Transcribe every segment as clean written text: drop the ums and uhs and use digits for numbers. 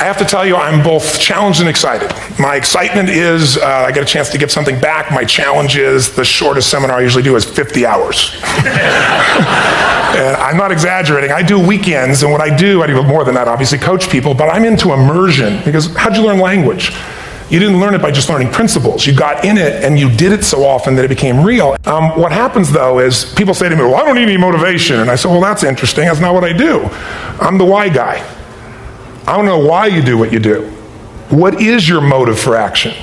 I have to tell you, I'm both challenged and excited. My excitement is I get a chance to give something back. My challenge is the shortest seminar I usually do is 50 hours. And I'm not exaggerating. I do weekends, and what I do more than that, obviously, coach people, but I'm into immersion, because how'd you learn language? You didn't learn it by just learning principles. You got in it and you did it so often that it became real. What happens though is people say to me, well, I don't need any motivation. And I say, well, that's interesting. That's not what I do. I'm the why guy. I don't know why you do what you do. What is your motive for action?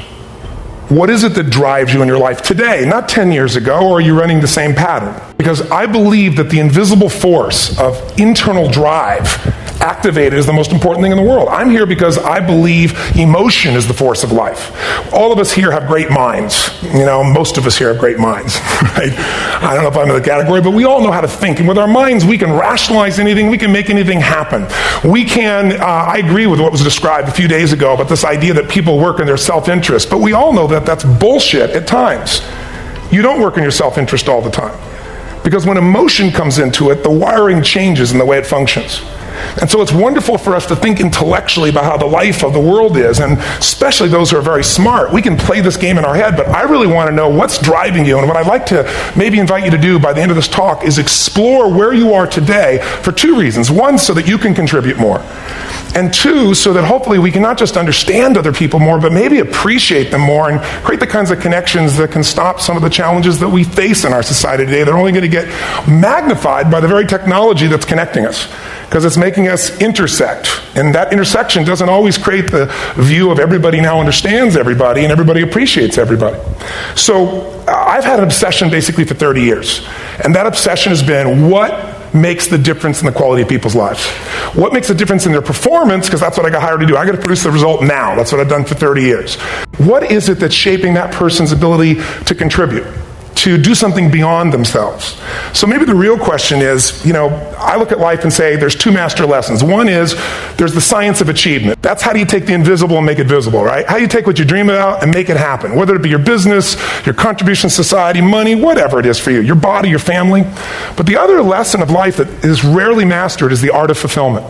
What is it that drives you in your life today, not 10 years ago, or are you running the same pattern? Because I believe that the invisible force of internal drive activated is the most important thing in the world. I'm here because I believe emotion is the force of life. All of us here have great minds. Most of us here have great minds. Right? I don't know if I'm in the category, but we all know how to think. And with our minds, we can rationalize anything. We can make anything happen. We can, I agree with what was described a few days ago about this idea that people work in their self-interest. But we all know that that's bullshit at times. You don't work in your self-interest all the time. Because when emotion comes into it, the wiring changes in the way it functions. And so it's wonderful for us to think intellectually about how the life of the world is, and especially those who are very smart. We can play this game in our head, but I really want to know what's driving you. And what I'd like to maybe invite you to do by the end of this talk is explore where you are today for two reasons. One, so that you can contribute more. And two, so that hopefully we can not just understand other people more, but maybe appreciate them more and create the kinds of connections that can stop some of the challenges that we face in our society today. They're only going to get magnified by the very technology that's connecting us, because it's making us intersect. And that intersection doesn't always create the view of everybody now understands everybody and everybody appreciates everybody. So I've had an obsession basically for 30 years. And that obsession has been what makes the difference in the quality of people's lives? What makes a difference in their performance? Because that's what I got hired to do. I got to produce the result now. That's what I've done for 30 years. What is it that's shaping that person's ability to contribute, to do something beyond themselves? So maybe the real question is, I look at life and say there's two master lessons. One is there's the science of achievement. That's how do you take the invisible and make it visible, right? How do you take what you dream about and make it happen? Whether it be your business, your contribution to society, money, whatever it is for you, your body, your family. But the other lesson of life that is rarely mastered is the art of fulfillment.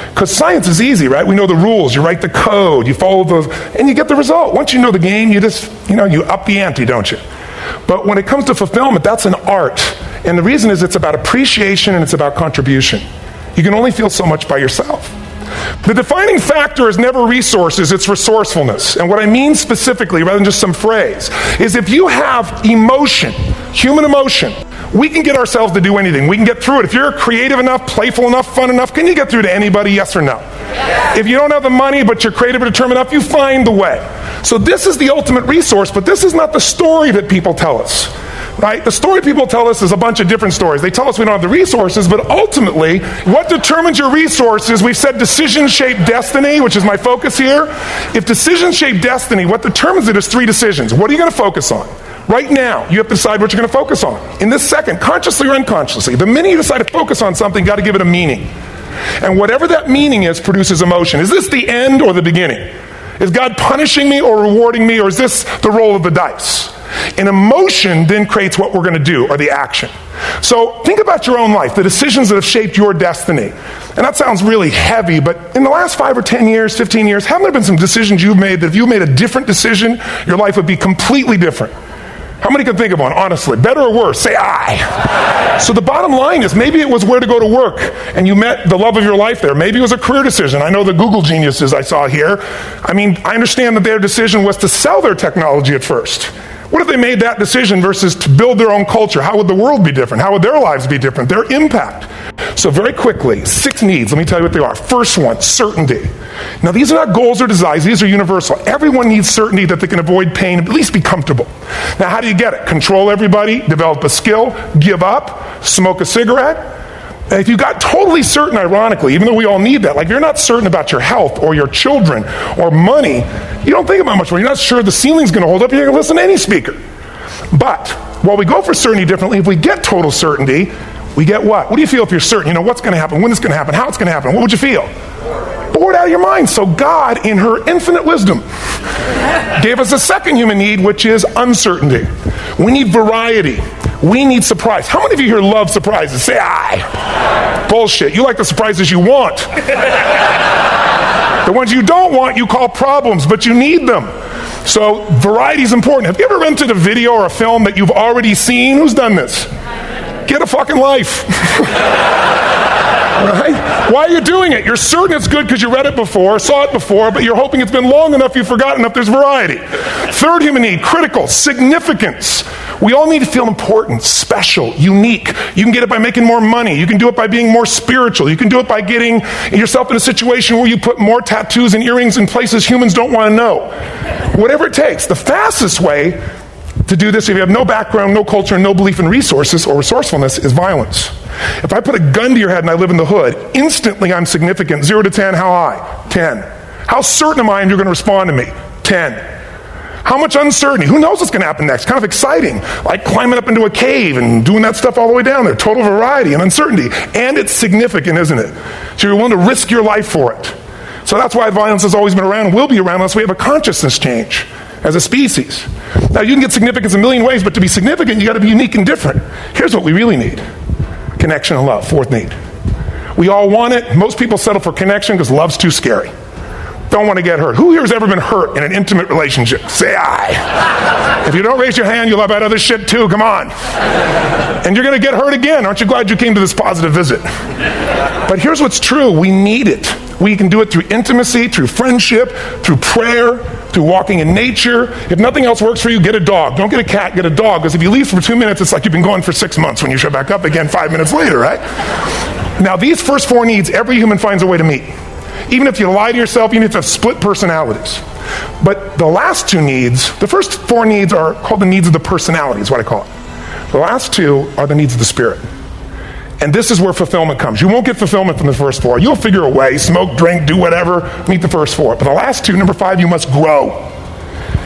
Because science is easy, right? We know the rules. You write the code, you follow those, and you get the result. Once you know the game, you just, you up the ante, don't you? But when it comes to fulfillment, that's an art. And the reason is it's about appreciation and it's about contribution. You can only feel so much by yourself. The defining factor is never resources, it's resourcefulness. And what I mean specifically, rather than just some phrase, is if you have emotion, human emotion, we can get ourselves to do anything. We can get through it. If you're creative enough, playful enough, fun enough, can you get through to anybody, yes or no? Yes. If you don't have the money, but you're creative and determined enough, you find the way. So this is the ultimate resource, but this is not the story that people tell us. Right? The story people tell us is a bunch of different stories. They tell us we don't have the resources, but ultimately, what determines your resources, we've said decisions shape destiny, which is my focus here. If decisions shape destiny, what determines it is three decisions. What are you going to focus on? Right now, you have to decide what you're going to focus on. In this second, consciously or unconsciously, the minute you decide to focus on something, you've got to give it a meaning. And whatever that meaning is, produces emotion. Is this the end or the beginning? Is God punishing me or rewarding me, or is this the roll of the dice? And emotion then creates what we're going to do, or the action. So think about your own life, the decisions that have shaped your destiny. And that sounds really heavy, but in the last 5 or 10 years, 15 years, haven't there been some decisions you've made that if you made a different decision, your life would be completely different? How many can think of one, honestly? Better or worse? Say aye. So the bottom line is maybe it was where to go to work and you met the love of your life there. Maybe it was a career decision. I know the Google geniuses I saw here. I understand that their decision was to sell their technology at first. What if they made that decision versus to build their own culture? How would the world be different? How would their lives be different? Their impact. So very quickly, 6 needs. Let me tell you what they are. First one, certainty. Now these are not goals or desires. These are universal. Everyone needs certainty that they can avoid pain and at least be comfortable. Now how do you get it? Control everybody, develop a skill, give up, smoke a cigarette. And if you got totally certain, ironically, even though we all need that, like you're not certain about your health or your children or money, you don't think about much more. You're not sure the ceiling's going to hold up, you're going to listen to any speaker. But while we go for certainty differently, if we get total certainty, we get what? What do you feel if you're certain? You know what's going to happen, when it's going to happen, how it's going to happen. What would you feel? Bored out of your mind. So God, in her infinite wisdom, gave us a second human need, which is uncertainty. We need variety. We need surprise. How many of you here love surprises? Say aye. Bullshit. You like the surprises you want. The ones you don't want, you call problems, but you need them. So variety is important. Have you ever rented a video or a film that you've already seen? Who's done this? Get a fucking life. Right? Why are you doing it? You're certain it's good because you read it before, saw it before, but you're hoping it's been long enough you've forgotten enough there's variety. Third human need, critical, significance. We all need to feel important, special, unique. You can get it by making more money. You can do it by being more spiritual. You can do it by getting yourself in a situation where you put more tattoos and earrings in places humans don't want to know. Whatever it takes. The fastest way to do this, if you have no background, no culture, and no belief in resources or resourcefulness, is violence. If I put a gun to your head and I live in the hood, instantly I'm significant. 0 to 10, how high? 10. How certain am I you're going to respond to me? 10. How much uncertainty? Who knows what's going to happen next? Kind of exciting. Like climbing up into a cave and doing that stuff all the way down there. Total variety and uncertainty. And it's significant, isn't it? So you're willing to risk your life for it. So that's why violence has always been around and will be around unless we have a consciousness change as a species. Now, you can get significance a million ways, but to be significant, you got to be unique and different. Here's what we really need. Connection and love, fourth need. We all want it. Most people settle for connection because love's too scary. Don't want to get hurt. Who here has ever been hurt in an intimate relationship? Say aye. If you don't raise your hand, you'll have had other shit too. Come on. And you're going to get hurt again. Aren't you glad you came to this positive visit? But here's what's true. We need it. We can do it through intimacy, through friendship, through prayer, through walking in nature. If nothing else works for you, get a dog. Don't get a cat, get a dog. Because if you leave for 2 minutes, it's like you've been going for 6 months when you show back up again 5 minutes later, right? Now, these first 4 needs, every human finds a way to meet. Even if you lie to yourself, even if you have split personalities. But the last 2 needs, the first 4 needs are called the needs of the personality, is what I call it. The last 2 are the needs of the spirit. And this is where fulfillment comes. You won't get fulfillment from the first 4. You'll figure a way, smoke, drink, do whatever, meet the first 4. But the last 2, number 5, you must grow.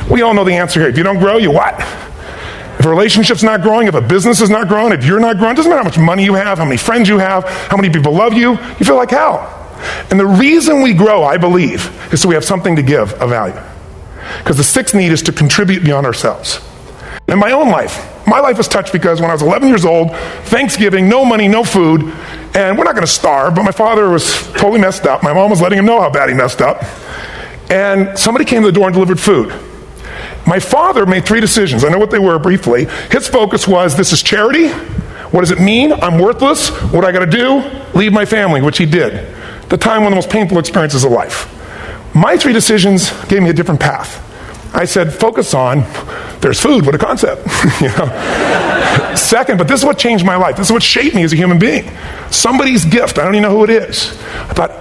We all know the answer here. If you don't grow, you what? If a relationship's not growing, if a business is not growing, if you're not growing, it doesn't matter how much money you have, how many friends you have, how many people love you, you feel like hell. And the reason we grow, I believe, is so we have something to give of value. Because the 6th need is to contribute beyond ourselves. In my own life, my life was touched because when I was 11 years old, Thanksgiving, no money, no food, and we're not going to starve, but my father was totally messed up. My mom was letting him know how bad he messed up. And somebody came to the door and delivered food. My father made 3 decisions. I know what they were briefly. His focus was, this is charity. What does it mean? I'm worthless. What do I got to do? Leave my family, which he did. The time, one of the most painful experiences of life. My 3 decisions gave me a different path. I said, focus on, there's food, what a concept. You know? Second, but this is what changed my life. This is what shaped me as a human being. Somebody's gift, I don't even know who it is. I thought,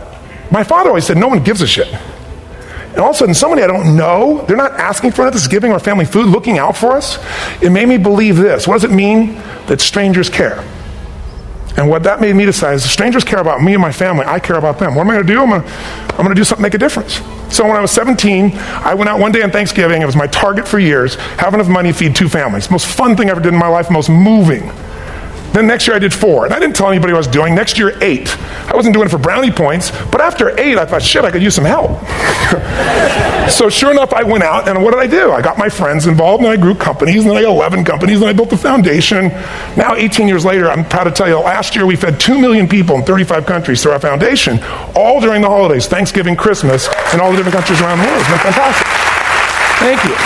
my father always said, no one gives a shit. And all of a sudden, somebody I don't know, they're not asking for it, this is giving our family food, looking out for us. It made me believe this. What does it mean? That strangers care. And what that made me decide is if strangers care about me and my family, I care about them. What am I going to do? I'm going to do something to make a difference. So when I was 17, I went out one day on Thanksgiving. It was my target for years. Have enough money to feed 2 families. Most fun thing I ever did in my life, most moving. Then next year I did 4. And I didn't tell anybody what I was doing. Next year, 8. I wasn't doing it for brownie points. But after 8, I thought, shit, I could use some help. So sure enough, I went out, and what did I do? I got my friends involved, and I grew companies, and then I got 11 companies, and I built the foundation. Now, 18 years later, I'm proud to tell you, last year we fed 2 million people in 35 countries through our foundation, all during the holidays, Thanksgiving, Christmas, and all the different countries around the world. It's been fantastic. Thank you.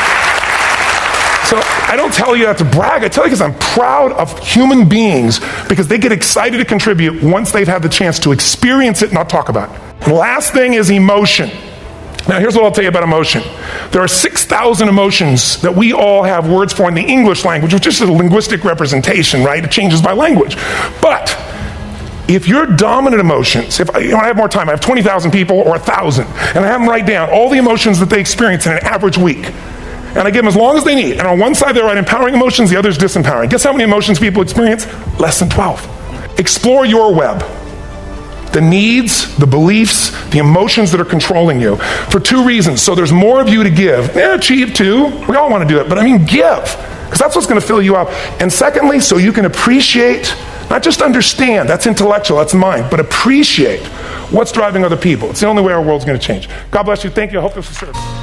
So I don't tell you that to brag. I tell you because I'm proud of human beings because they get excited to contribute once they've had the chance to experience it, not talk about it. The last thing is emotion. Now here's what I'll tell you about emotion. There are 6,000 emotions that we all have words for in the English language, which is a linguistic representation, right? It changes by language. But if your dominant emotions, if I have more time, I have 20,000 people or 1,000, and I have them write down all the emotions that they experience in an average week. And I give them as long as they need. And on one side, they write empowering emotions, the other is disempowering. Guess how many emotions people experience? Less than 12. Explore your web. The needs, the beliefs, the emotions that are controlling you. For 2 reasons. So there's more of you to give. Achieve too. We all want to do it. But I mean give. Because that's what's going to fill you up. And secondly, so you can appreciate, not just understand, that's intellectual, that's mind, but appreciate what's driving other people. It's the only way our world's going to change. God bless you. Thank you. I hope this was service.